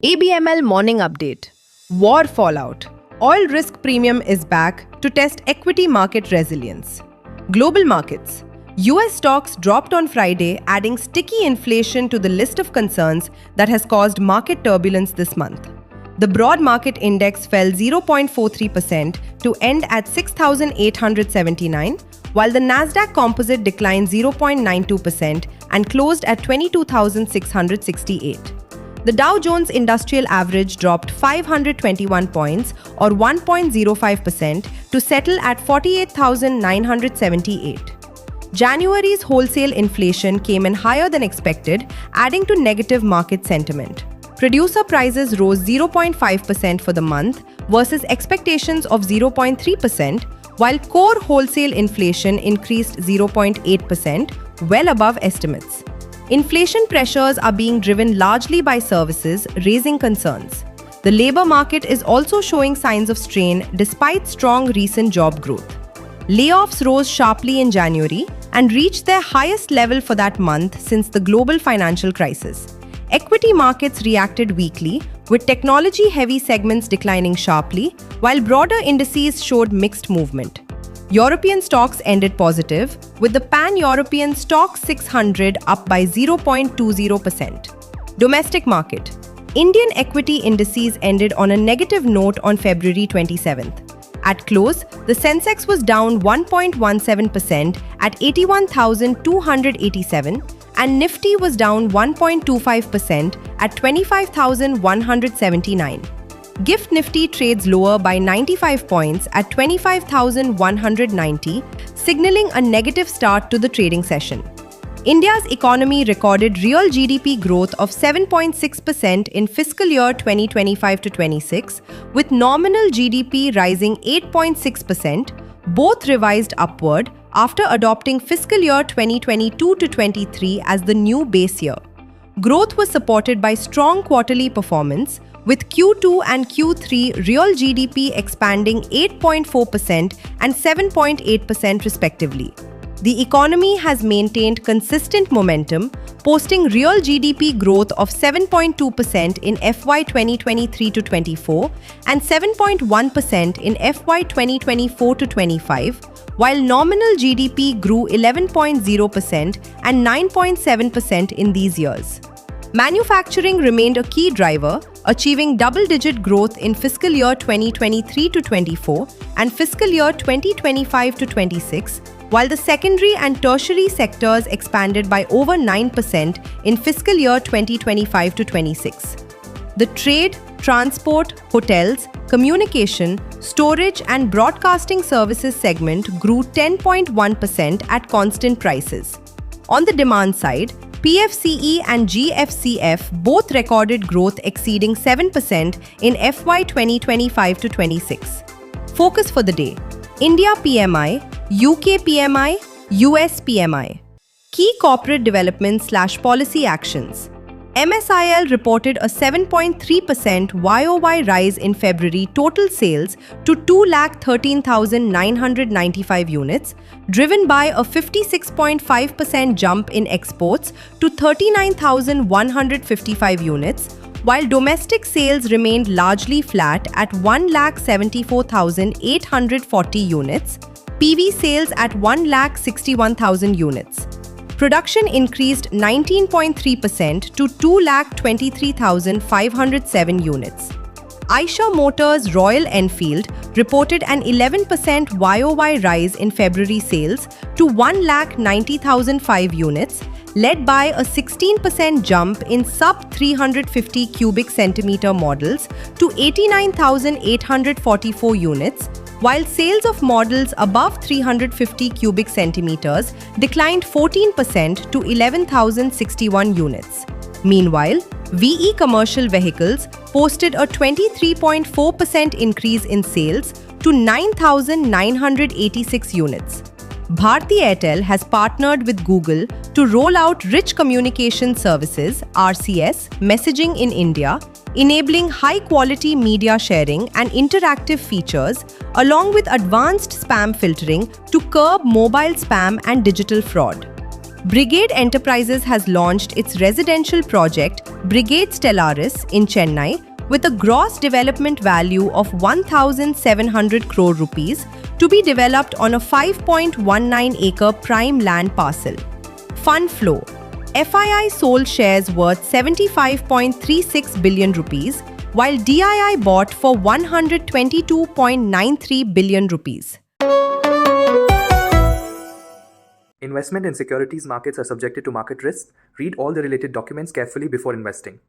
ABML Morning Update. War fallout. Oil risk premium is back to test equity market resilience. Global markets. US stocks dropped on Friday, adding sticky inflation to the list of concerns that has caused market turbulence this month. The broad market index fell 0.43% to end at 6,879, while the Nasdaq Composite declined 0.92% and closed at 22,668. The Dow Jones Industrial Average dropped 521 points or 1.05% to settle at 48,978. January's wholesale inflation came in higher than expected, adding to negative market sentiment. Producer prices rose 0.5% for the month versus expectations of 0.3%, while core wholesale inflation increased 0.8%, well above estimates. Inflation pressures are being driven largely by services, raising concerns. The labor market is also showing signs of strain despite strong recent job growth. Layoffs rose sharply in January and reached their highest level for that month since the global financial crisis. Equity markets reacted weakly, with technology-heavy segments declining sharply, while broader indices showed mixed movement. European stocks ended positive, with the Pan-European Stoxx 600 up by 0.20%. Domestic market. Indian equity indices ended on a negative note on February 27th. At close, the Sensex was down 1.17% at 81,287, and Nifty was down 1.25% at 25,179. GIFT Nifty trades lower by 95 points at 25,190, signaling a negative start to the trading session. India's economy recorded real GDP growth of 7.6% in fiscal year 2025-26, with nominal GDP rising 8.6%, both revised upward after adopting fiscal year 2022-23 as the new base year. Growth was supported by strong quarterly performance, with Q2 and Q3 real GDP expanding 8.4% and 7.8% respectively. The economy has maintained consistent momentum, posting real GDP growth of 7.2% in FY 2023-24 and 7.1% in FY 2024-25, while nominal GDP grew 11.0% and 9.7% in these years. Manufacturing remained a key driver, achieving double-digit growth in fiscal year 2023-24 and fiscal year 2025-26, while the secondary and tertiary sectors expanded by over 9% in fiscal year 2025-26. The trade, transport, hotels, communication, storage and broadcasting services segment grew 10.1% at constant prices. On the demand side, PFCE and GFCF both recorded growth exceeding 7% in FY 2025-26. Focus for the day: India PMI, UK PMI, US PMI. Key corporate developments/policy actions. MSIL reported a 7.3% YOY rise in February total sales to 213,995 units, driven by a 56.5% jump in exports to 39,155 units, while domestic sales remained largely flat at 174,840 units, PV sales at 161,000 units. Production increased 19.3% to 223,507 units. Eicher Motors Royal Enfield reported an 11% YOY rise in February sales to 190,005 units, led by a 16% jump in sub-350 cubic centimeter models to 89,844 units, while sales of models above 350 cubic centimeters declined 14% to 11,061 units. Meanwhile, VE commercial vehicles posted a 23.4% increase in sales to 9,986 units. Bharti Airtel has partnered with Google to roll out Rich Communication Services (RCS) messaging in India, enabling high-quality media sharing and interactive features, along with advanced spam filtering to curb mobile spam and digital fraud. Brigade Enterprises has launched its residential project, Brigade Stellaris, in Chennai, with a gross development value of 1,700 crore rupees to be developed on a 5.19-acre prime land parcel. Fund flow. FII sold shares worth 75.36 billion rupees, while DII bought for 122.93 billion rupees. Investment in securities markets are subjected to market risks. Read all the related documents carefully before investing.